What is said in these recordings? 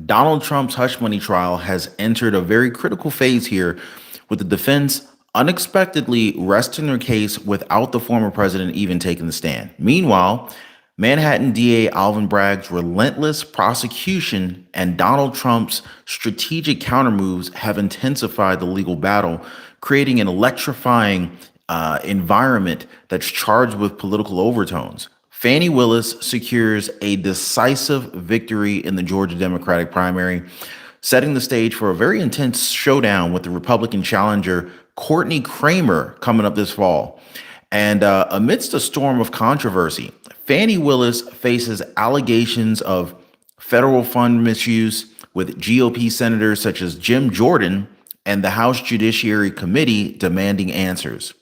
Donald Trump's hush money trial has entered a very critical phase here, with the defense unexpectedly resting their case without the former president even taking the stand. Meanwhile, Manhattan DA Alvin Bragg's relentless prosecution and Donald Trump's strategic countermoves have intensified the legal battle, creating an electrifying environment that's charged with political overtones. Fani Willis secures a decisive victory in the Georgia Democratic primary, setting the stage for a very intense showdown with the Republican challenger Courtney Kramer coming up this fall. And amidst a storm of controversy, Fani Willis faces allegations of federal fund misuse, with GOP senators such as Jim Jordan and the House Judiciary Committee demanding answers.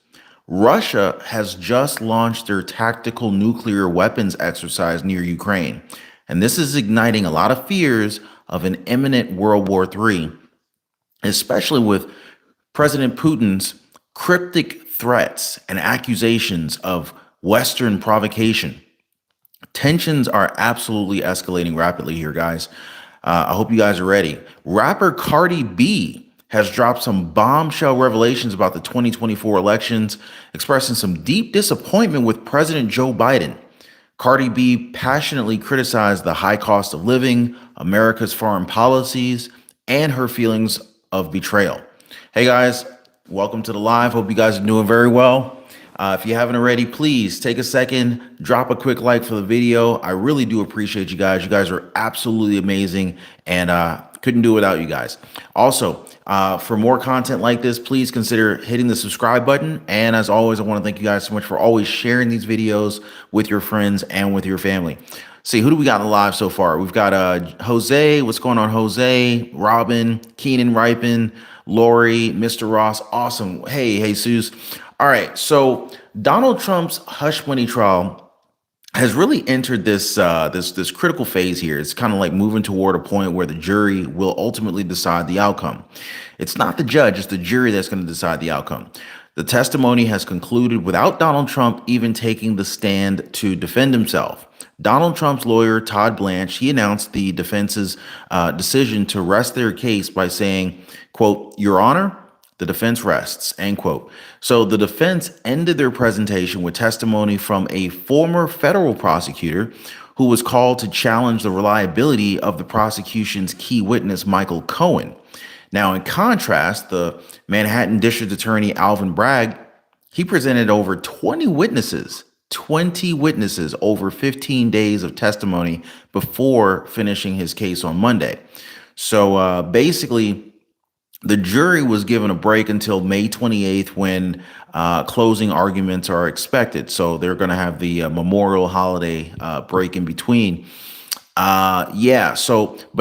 Russia has just launched their tactical nuclear weapons exercise near Ukraine, and this is igniting a lot of fears of an imminent World War III, especially with President Putin's cryptic threats and accusations of Western provocation. Tensions are absolutely escalating rapidly here, guys. I hope you guys are ready. Rapper Cardi B has dropped some bombshell revelations about the 2024 elections, expressing some deep disappointment with President Joe Biden. Cardi B passionately criticized the high cost of living, America's foreign policies, and her feelings of betrayal. Hey guys, welcome to the live. Hope you guys are doing very well. If you haven't already, please take a second, drop a quick like for the video. I really do appreciate you guys. You guys are absolutely amazing, and couldn't do it without you guys. Also, for more content like this, please consider hitting the subscribe button. And as always, I want to thank you guys so much for always sharing these videos with your friends and with your family. See, who do we got in the live so far? We've got Jose. What's going on, Jose? Robin, Keenan Ripon, Lori, Mr. Ross. Awesome. Hey, Jesus. All right. So Donald Trump's hush money trial has really entered this this critical phase here. It's kind of like moving toward a point where the jury will ultimately decide the outcome. It's not the judge, it's the jury that's going to decide the outcome. The testimony has concluded without Donald Trump even taking the stand to defend himself. Donald Trump's lawyer, Todd Blanche, he announced the defense's decision to rest their case by saying, quote, "Your Honor, the defense rests," end quote. So the defense ended their presentation with testimony from a former federal prosecutor who was called to challenge the reliability of the prosecution's key witness, Michael Cohen. Now, in contrast, the Manhattan District Attorney Alvin Bragg, he presented over 20 witnesses over 15 days of testimony before finishing his case on Monday. So basically, the jury was given a break until May 28th when closing arguments are expected. So they're going to have the Memorial holiday break in between. But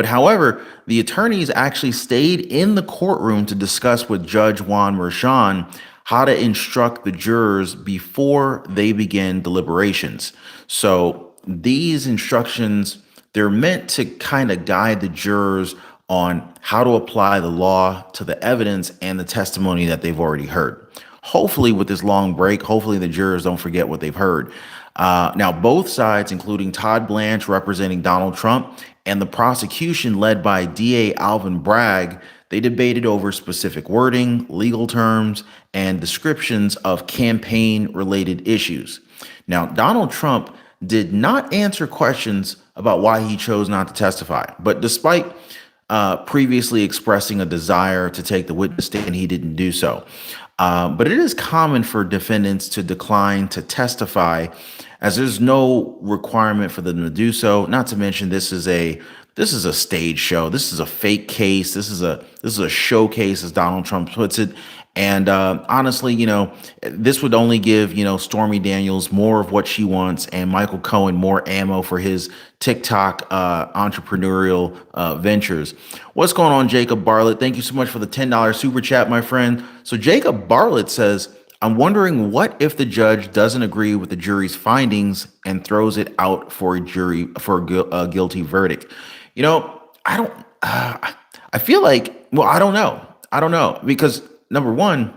however, the attorneys actually stayed in the courtroom to discuss with Judge Juan Merchan how to instruct the jurors before they begin deliberations. So these instructions, they're meant to kind of guide the jurors on how to apply the law to the evidence and the testimony that they've already heard. Hopefully with this long break, hopefully the jurors don't forget what they've heard. Now, both sides, including Todd Blanche representing Donald Trump and the prosecution led by DA Alvin Bragg, they debated over specific wording, legal terms, and descriptions of campaign-related issues. Now, Donald Trump did not answer questions about why he chose not to testify, but despite previously expressing a desire to take the witness stand, he didn't do so. But it is common for defendants to decline to testify, as there's no requirement for them to do so. Not to mention, this is a stage show. This is a fake case. This is a showcase, as Donald Trump puts it. And honestly, this would only give, Stormy Daniels more of what she wants and Michael Cohen more ammo for his TikTok entrepreneurial ventures. What's going on, Jacob Bartlett? Thank you so much for the $10 super chat, my friend. So Jacob Bartlett says, "I'm wondering what if the judge doesn't agree with the jury's findings and throws it out for a guilty verdict." I feel like, I don't know, because number one,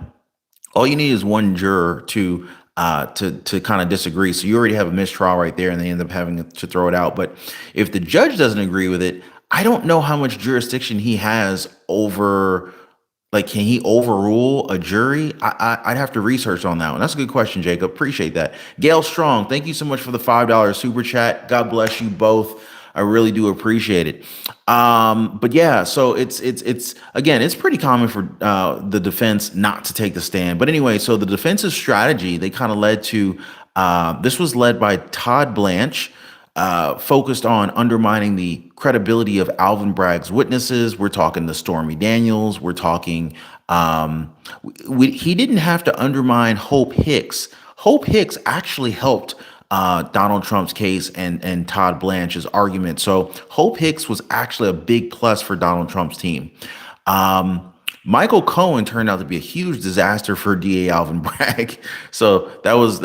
all you need is one juror to kind of disagree. So you already have a mistrial right there, and they end up having to throw it out. But if the judge doesn't agree with it, I don't know how much jurisdiction he has over, like, can he overrule a jury? I'd have to research on that one. That's a good question, Jacob. Appreciate that. Gail Strong, thank you so much for the $5 super chat. God bless you both. I really do appreciate it. But yeah, so it's again, it's pretty common for the defense not to take the stand. But anyway, so the defense's strategy, they kind of led to this was led by Todd Blanche, focused on undermining the credibility of Alvin Bragg's witnesses. We're talking the Stormy Daniels. We're talking, he didn't have to undermine Hope Hicks. Hope Hicks actually helped Donald Trump's case and Todd Blanche's argument. So Hope Hicks was actually a big plus for Donald Trump's team. Michael Cohen turned out to be a huge disaster for DA Alvin Bragg. So that was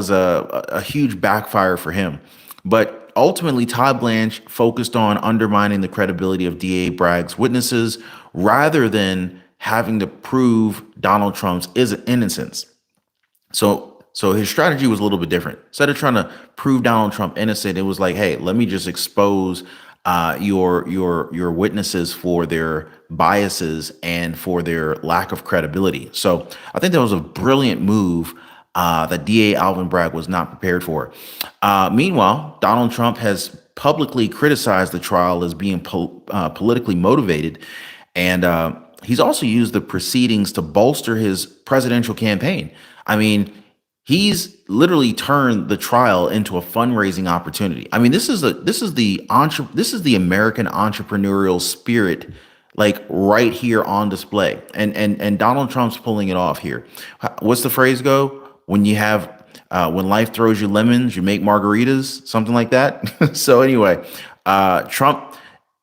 a huge backfire for him. But ultimately, Todd Blanche focused on undermining the credibility of DA Bragg's witnesses rather than having to prove Donald Trump's innocence. So his strategy was a little bit different. Instead of trying to prove Donald Trump innocent, it was like, hey, let me just expose your witnesses for their biases and for their lack of credibility. So I think that was a brilliant move that DA Alvin Bragg was not prepared for. Meanwhile, Donald Trump has publicly criticized the trial as being politically motivated, and he's also used the proceedings to bolster his presidential campaign. I mean, he's literally turned the trial into a fundraising opportunity. I mean, this is the American entrepreneurial spirit, like right here on display. And Donald Trump's pulling it off here. What's the phrase go? When life throws you lemons, you make margaritas, something like that. So anyway, Trump,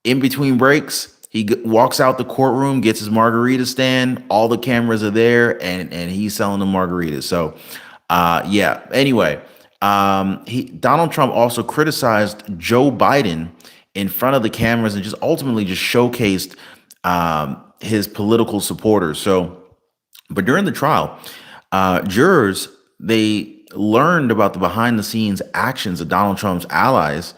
in between breaks, he walks out the courtroom, gets his margarita stand. All the cameras are there, and he's selling the margaritas. So. Yeah. Anyway, Donald Trump also criticized Joe Biden in front of the cameras and just ultimately just showcased his political supporters. So, but during the trial, jurors, they learned about the behind the scenes actions of Donald Trump's allies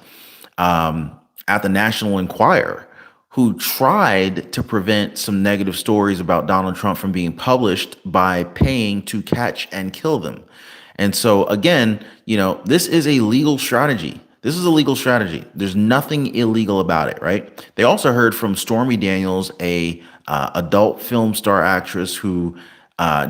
at the National Enquirer, who tried to prevent some negative stories about Donald Trump from being published by paying to catch and kill them. And so again, this is a legal strategy. This is a legal strategy. There's nothing illegal about it, right? They also heard from Stormy Daniels, a adult film star actress who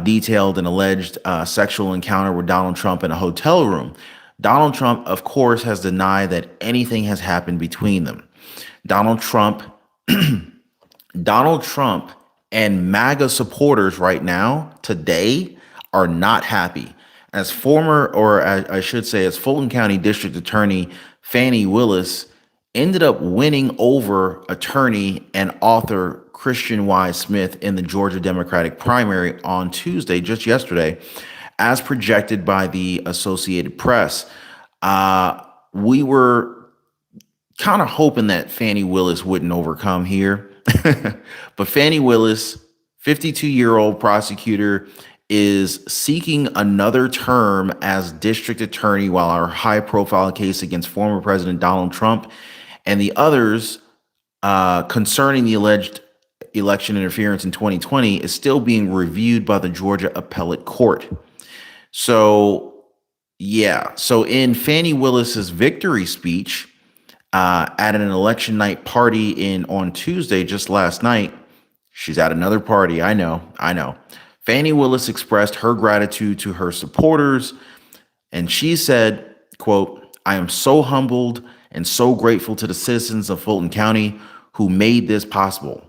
detailed an alleged sexual encounter with Donald Trump in a hotel room. Donald Trump, of course, has denied that anything has happened between them. Donald Trump and MAGA supporters right now, today, are not happy. As I should say, as Fulton County District Attorney Fani Willis ended up winning over attorney and author Christian Y. Smith in the Georgia Democratic primary on Tuesday, just yesterday, as projected by the Associated Press. We were kind of hoping that Fani Willis wouldn't overcome here. But Fani Willis, 52-year-old prosecutor, is seeking another term as district attorney while our high-profile case against former President Donald Trump and the others concerning the alleged election interference in 2020 is still being reviewed by the Georgia Appellate Court. So, yeah. So in Fani Willis's victory speech, at an election night party on Tuesday, just last night. She's at another party. I know. Fani Willis expressed her gratitude to her supporters, and she said, quote, "I am so humbled and so grateful to the citizens of Fulton County who made this possible.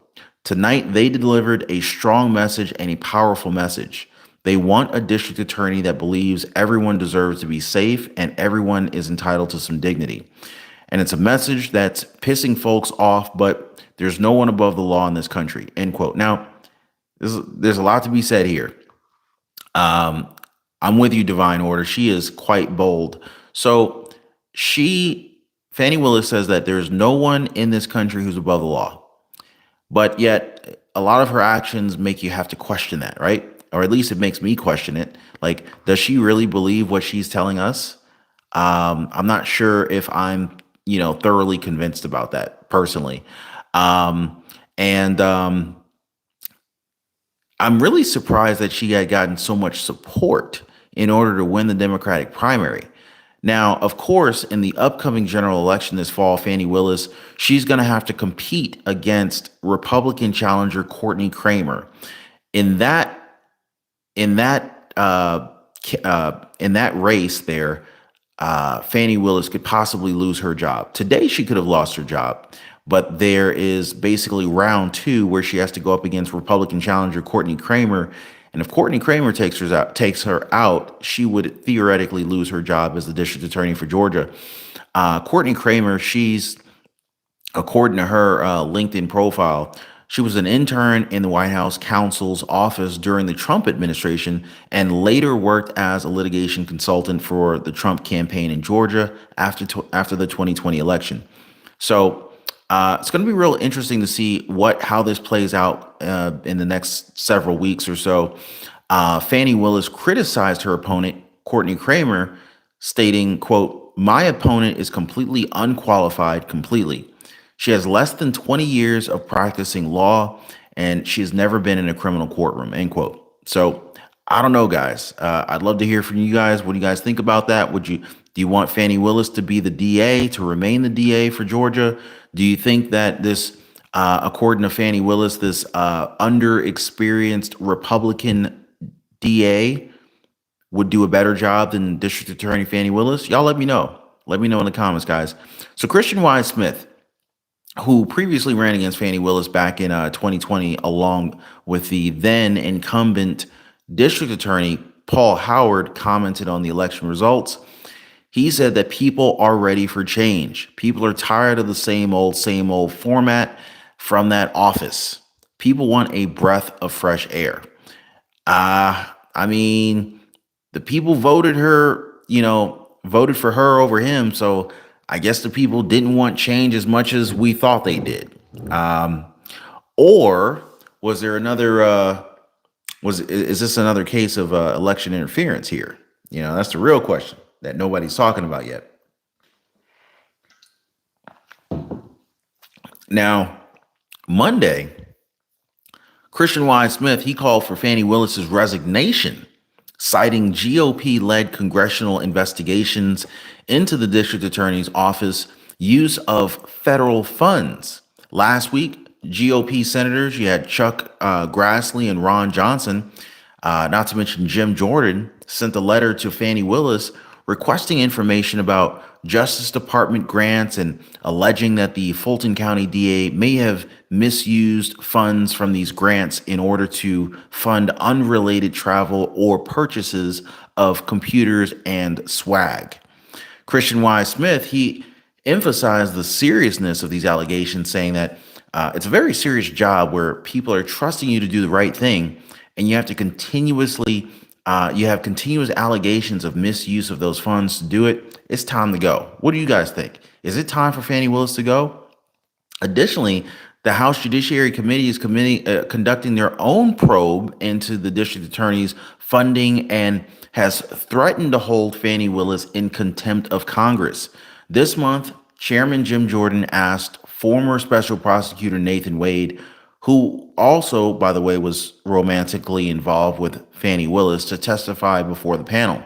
Tonight, they delivered a strong message and a powerful message. They want a district attorney that believes everyone deserves to be safe and everyone is entitled to some dignity. And it's a message that's pissing folks off, but there's no one above the law in this country," end quote. Now, there's a lot to be said here. I'm with you, Divine Order. She is quite bold. So Fani Willis says that there's no one in this country who's above the law. But yet, a lot of her actions make you have to question that, right? Or at least it makes me question it. Like, does she really believe what she's telling us? I'm not sure if I'm thoroughly convinced about that personally. And I'm really surprised that she had gotten so much support in order to win the Democratic primary. Now, of course, in the upcoming general election this fall, Fani Willis, she's going to have to compete against Republican challenger Courtney Kramer. In that in that in that race there, Fani Willis could possibly lose her job. Today, she could have lost her job, but there is basically round two where she has to go up against Republican challenger Courtney Kramer. And if Courtney Kramer takes her out, she would theoretically lose her job as the district attorney for Georgia. Courtney Kramer, she's, according to her LinkedIn profile, she was an intern in the White House counsel's office during the Trump administration and later worked as a litigation consultant for the Trump campaign in Georgia after the 2020 election. So it's going to be real interesting to see how this plays out in the next several weeks or so. Fani Willis criticized her opponent, Courtney Kramer, stating, quote, "My opponent is completely unqualified, completely. She has less than 20 years of practicing law, and she has never been in a criminal courtroom," end quote. So I don't know, guys. I'd love to hear from you guys. What do you guys think about that? Do you want Fani Willis to be the DA, to remain the DA for Georgia? Do you think that this, according to Fani Willis, this underexperienced Republican DA would do a better job than District Attorney Fani Willis? Y'all let me know. Let me know in the comments, guys. So Christian Wise Smith, who previously ran against Fani Willis back in 2020, along with the then incumbent district attorney Paul Howard, commented on the election results. He said that people are ready for change. People are tired of the same old format from that office. People want a breath of fresh air. I mean, the people voted for her over him. So I guess the people didn't want change as much as we thought they did. Or was there another, is this another case of election interference here? That's the real question that nobody's talking about yet. Now, Monday, Christian Wise Smith, he called for Fani Willis's resignation, citing GOP-led congressional investigations into the district attorney's office use of federal funds. Last week, GOP senators, you had Chuck Grassley and Ron Johnson, not to mention Jim Jordan, sent a letter to Fani Willis requesting information about Justice Department grants and alleging that the Fulton County DA may have misused funds from these grants in order to fund unrelated travel or purchases of computers and swag. Christian Wise Smith, he emphasized the seriousness of these allegations, saying that it's a very serious job where people are trusting you to do the right thing, and you have to you have continuous allegations of misuse of those funds to do it. It's time to go. What do you guys think? Is it time for Fani Willis to go? Additionally, the House Judiciary Committee is conducting their own probe into the district attorney's funding and has threatened to hold Fani Willis in contempt of Congress. This month, Chairman Jim Jordan asked former Special Prosecutor Nathan Wade, who also, by the way, was romantically involved with Fani Willis, to testify before the panel.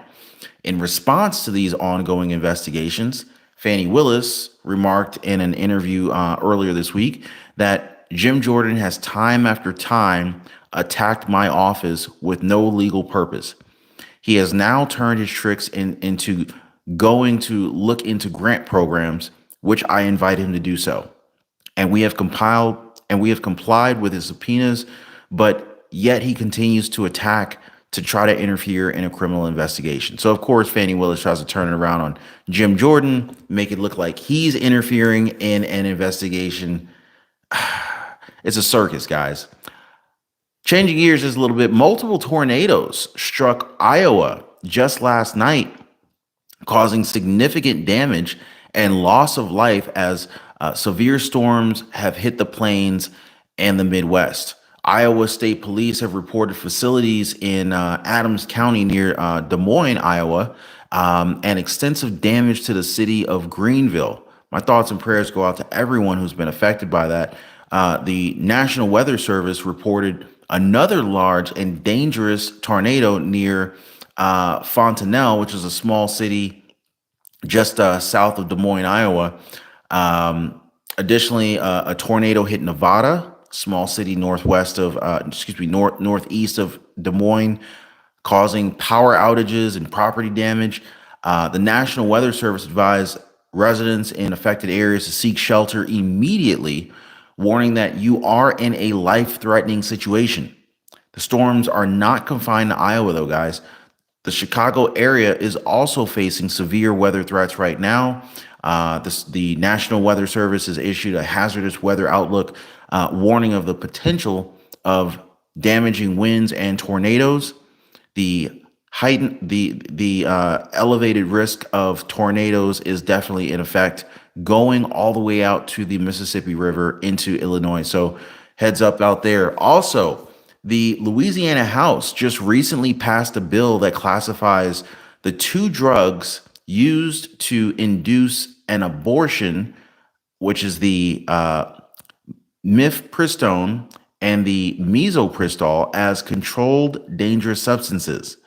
In response to these ongoing investigations, Fani Willis remarked in an interview earlier this week that Jim Jordan has time after time attacked my office with no legal purpose. He has now turned his tricks into going to look into grant programs, which I invite him to do so. And we have complied with his subpoenas, but yet he continues to attack to try to interfere in a criminal investigation. So, of course, Fani Willis tries to turn it around on Jim Jordan, make it look like he's interfering in an investigation. It's a circus, guys. Changing gears just a little bit, multiple tornadoes struck Iowa just last night, causing significant damage and loss of life as severe storms have hit the plains and the Midwest. Iowa State Police have reported facilities in Adams County near Des Moines, Iowa, and extensive damage to the city of Greenville. My thoughts and prayers go out to everyone who's been affected by that. The National Weather Service reported another large and dangerous tornado near Fontanelle, which is a small city just south of Des Moines, Iowa. Additionally, a tornado hit Nevada, small city northeast of Des Moines, causing power outages and property damage. The National Weather Service advised residents in affected areas to seek shelter immediately, warning that you are in a life-threatening situation. The storms are not confined to Iowa, though, guys. The Chicago area is also facing severe weather threats right now. The National Weather Service has issued a hazardous weather outlook, warning of the potential of damaging winds and tornadoes. The elevated risk of tornadoes is definitely in effect, going all the way out to the Mississippi River into Illinois. So heads up out there. Also, the Louisiana House just recently passed a bill that classifies the two drugs used to induce an abortion, which is the mifepristone and the misoprostol, as controlled dangerous substances.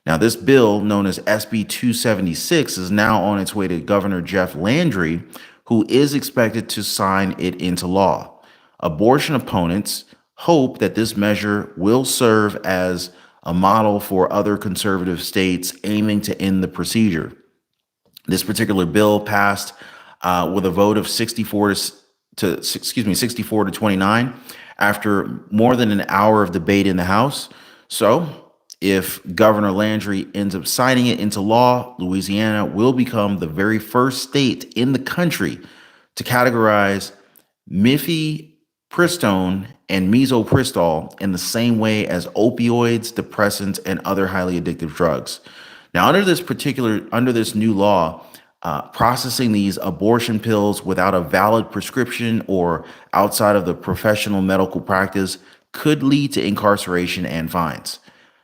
Now, this bill, known as SB 276, is now on its way to Governor Jeff Landry, who is expected to sign it into law. Abortion opponents hope that this measure will serve as a model for other conservative states aiming to end the procedure. This particular bill passed with a vote of 64 to 29 after more than an hour of debate in the House. So, if Governor Landry ends up signing it into law, Louisiana will become the very first state in the country to categorize mifepristone and misoprostol in the same way as opioids, depressants, and other highly addictive drugs. Now, under this new law, processing these abortion pills without a valid prescription or outside of the professional medical practice could lead to incarceration and fines.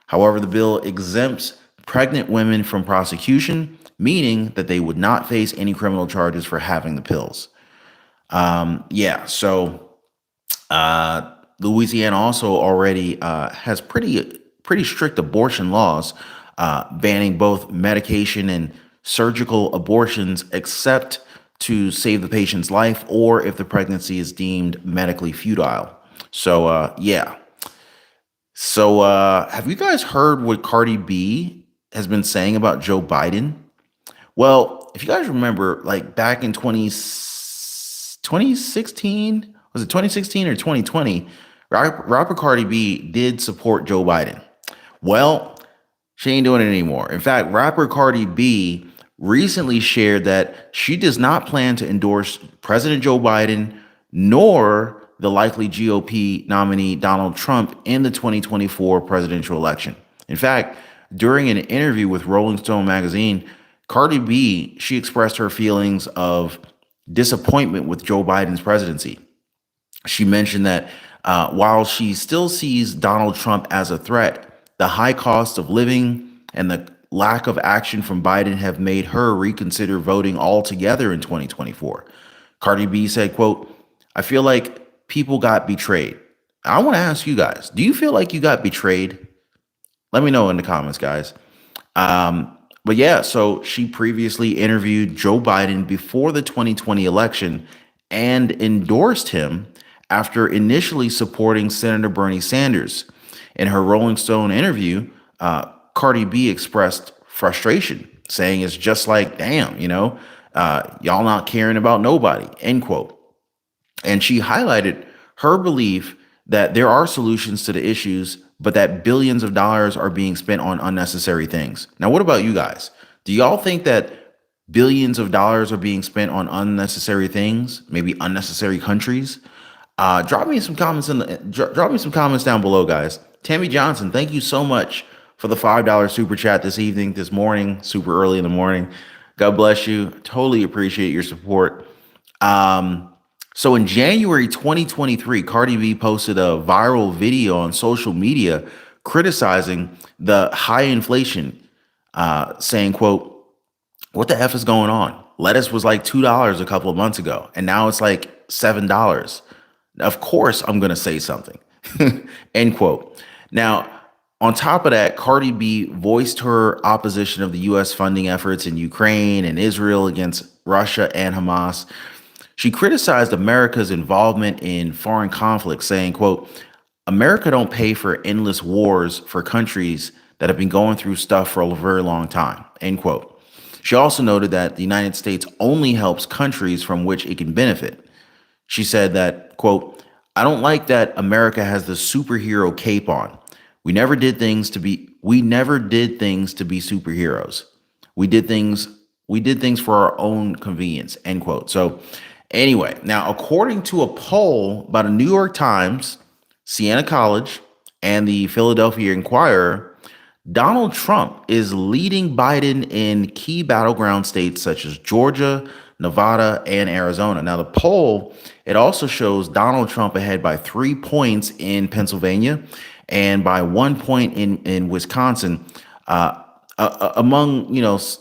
However, the bill exempts pregnant women from prosecution, meaning that they would not face any criminal charges for having the pills. Louisiana also already has pretty strict abortion laws, banning both medication and surgical abortions, except to save the patient's life or if the pregnancy is deemed medically futile. So, have you guys heard what Cardi B has been saying about Joe Biden? Well, if you guys remember, like back in 2016, was it 2016 or 2020, rapper Cardi B did support Joe Biden. Well, she ain't doing it anymore. In fact, rapper Cardi B recently shared that she does not plan to endorse President Joe Biden nor the likely GOP nominee Donald Trump in the 2024 presidential election. In fact, during an interview with Rolling Stone magazine, Cardi B, she expressed her feelings of disappointment with Joe Biden's presidency. She mentioned that while she still sees Donald Trump as a threat, the high cost of living and the lack of action from Biden have made her reconsider voting altogether in 2024. Cardi B said, quote, "I feel like people got betrayed." I want to ask you guys, do you feel like you got betrayed? Let me know in the comments, guys. So she previously interviewed Joe Biden before the 2020 election and endorsed him after initially supporting Senator Bernie Sanders. In her Rolling Stone interview, Cardi B expressed frustration, saying it's just like, damn, y'all not caring about nobody, end quote. And she highlighted her belief that there are solutions to the issues, but that billions of dollars are being spent on unnecessary things. Now, what about you guys? Do y'all think that billions of dollars are being spent on unnecessary things, maybe unnecessary countries? Drop me some comments down below, guys. Tammy Johnson, thank you so much for the $5 super chat this morning, super early in the morning. God bless you. Totally appreciate your support. So in January 2023, Cardi B posted a viral video on social media criticizing the high inflation, saying, quote, "What the F is going on? lettuce was like $2 a couple of months ago, and now it's like $7. Of course, I'm going to say something. End quote. Now, on top of that, Cardi B voiced her opposition of the U.S. funding efforts in Ukraine and Israel against Russia and Hamas. She criticized America's involvement in foreign conflicts, saying, quote, America don't pay for endless wars for countries that have been going through stuff for a very long time, end quote. She also noted that the United States only helps countries from which it can benefit. She said that, quote, I don't like that America has the superhero cape on. We never did things to be superheroes. We did things for our own convenience, end quote. So anyway, now according to a poll by the New York Times, Siena College, and the Philadelphia Inquirer, Donald Trump is leading Biden in key battleground states such as Georgia, Nevada, and Arizona. Now, the poll, it also shows Donald Trump ahead by 3 points in Pennsylvania and by 1 point in Wisconsin, among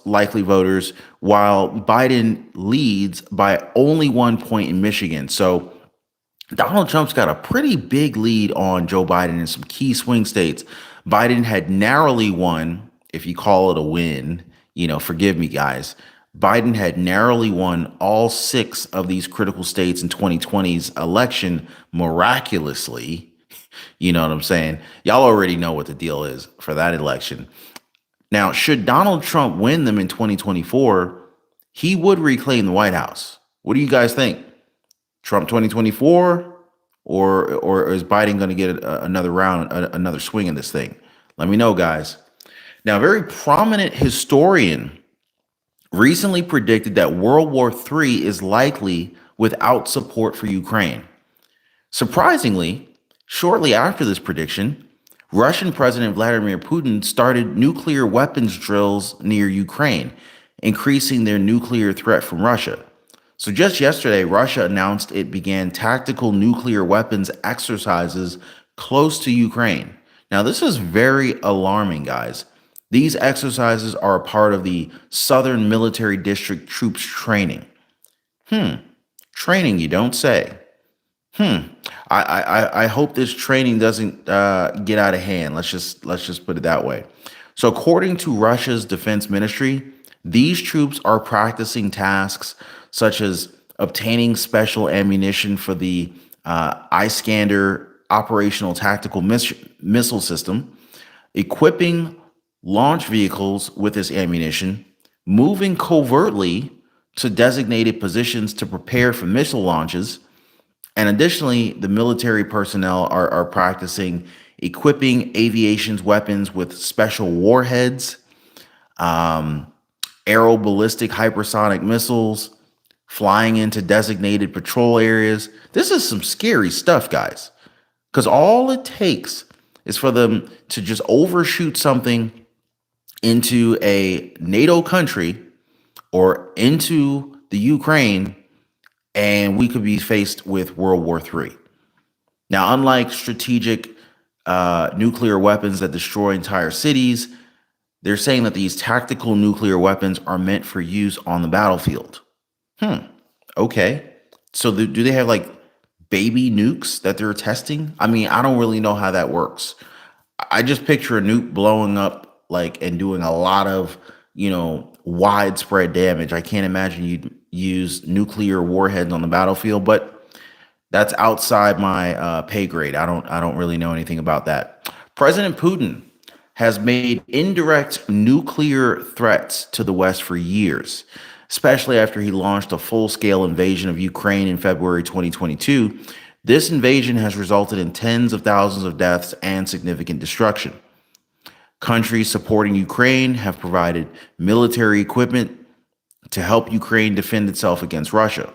likely voters, while Biden leads by only 1 point in Michigan. So Donald Trump's got a pretty big lead on Joe Biden in some key swing states. Biden had narrowly won, if you call it a win, forgive me, guys. Biden had narrowly won all 6 of these critical states in 2020's election miraculously. You know what I'm saying? Y'all already know what the deal is for that election. Now, should Donald Trump win them in 2024, he would reclaim the White House. What do you guys think? Trump 2024, or is Biden going to get another round, another swing in this thing? Let me know, guys. Now, a very prominent historian recently predicted that World War III is likely without support for Ukraine. Surprisingly, shortly after this prediction, Russian President Vladimir Putin started nuclear weapons drills near Ukraine, increasing their nuclear threat from Russia. So just yesterday, Russia announced it began tactical nuclear weapons exercises close to Ukraine. Now, this is very alarming, guys. These exercises are a part of the Southern Military District troops training. Training, you don't say. I hope this training doesn't get out of hand. Let's just put it that way. So according to Russia's defense ministry, these troops are practicing tasks such as obtaining special ammunition for the Iskander operational tactical missile system, equipping launch vehicles with this ammunition, moving covertly to designated positions to prepare for missile launches. And additionally, the military personnel are practicing equipping aviation's weapons with special warheads, aeroballistic hypersonic missiles, flying into designated patrol areas. This is some scary stuff, guys, because all it takes is for them to just overshoot something into a NATO country or into the Ukraine, and we could be faced with World War III. Now, unlike strategic nuclear weapons that destroy entire cities, they're saying that these tactical nuclear weapons are meant for use on the battlefield. Okay. So do they have like baby nukes that they're testing? I mean, I don't really know how that works. I just picture a nuke blowing up and doing a lot of, widespread damage. I can't imagine you'd use nuclear warheads on the battlefield, but that's outside my pay grade. I don't really know anything about that. President Putin has made indirect nuclear threats to the West for years, especially after he launched a full-scale invasion of Ukraine in February 2022. This invasion has resulted in tens of thousands of deaths and significant destruction. Countries supporting Ukraine have provided military equipment to help Ukraine defend itself against Russia.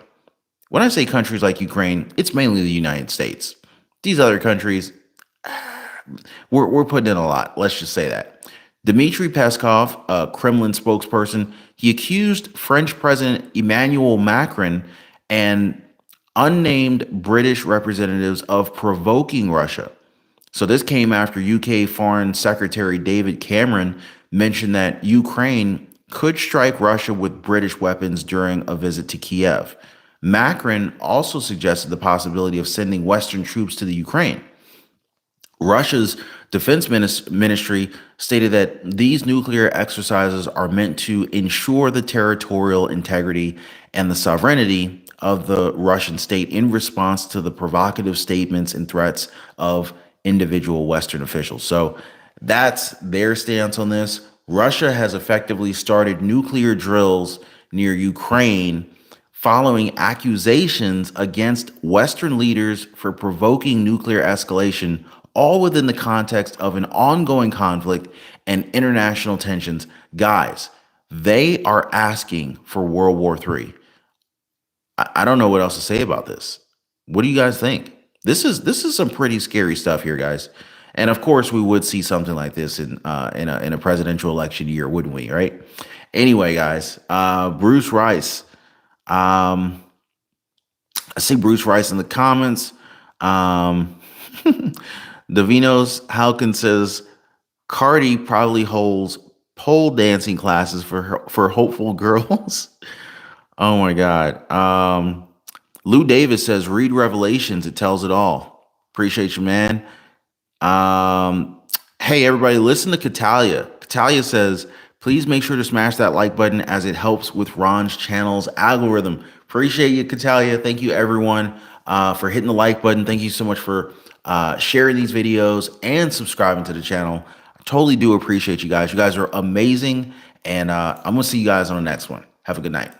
When I say countries like Ukraine, it's mainly the United States. These other countries, we're putting in a lot. Let's just say that. Dmitry Peskov, a Kremlin spokesperson, he accused French President Emmanuel Macron and unnamed British representatives of provoking Russia. So this came after UK Foreign Secretary David Cameron mentioned that Ukraine could strike Russia with British weapons during a visit to Kiev. Macron also suggested the possibility of sending Western troops to the Ukraine. Russia's defense ministry stated that these nuclear exercises are meant to ensure the territorial integrity and the sovereignty of the Russian state in response to the provocative statements and threats of individual Western officials. So that's their stance on this. Russia has effectively started nuclear drills near Ukraine following accusations against Western leaders for provoking nuclear escalation, all within the context of an ongoing conflict and international tensions. Guys, they are asking for World War III. I don't know what else to say about this. What do you guys think? This is some pretty scary stuff here, guys. And of course, we would see something like this in a presidential election year, wouldn't we? Right? Anyway, guys, Bruce Rice. I see Bruce Rice in the comments. Davinos Halkin says Cardi probably holds pole dancing classes for hopeful girls. Oh my God. Lou Davis says read Revelations. It tells it all. Appreciate you, man. Hey everybody, listen to Catalia. Catalia says, please make sure to smash that like button as it helps with Ron's channel's algorithm. Appreciate you, Catalia. Thank you everyone for hitting the like button. Thank you so much for sharing these videos and subscribing to the channel. I totally do appreciate you guys. You guys are amazing. And I'm gonna see you guys on the next one. Have a good night.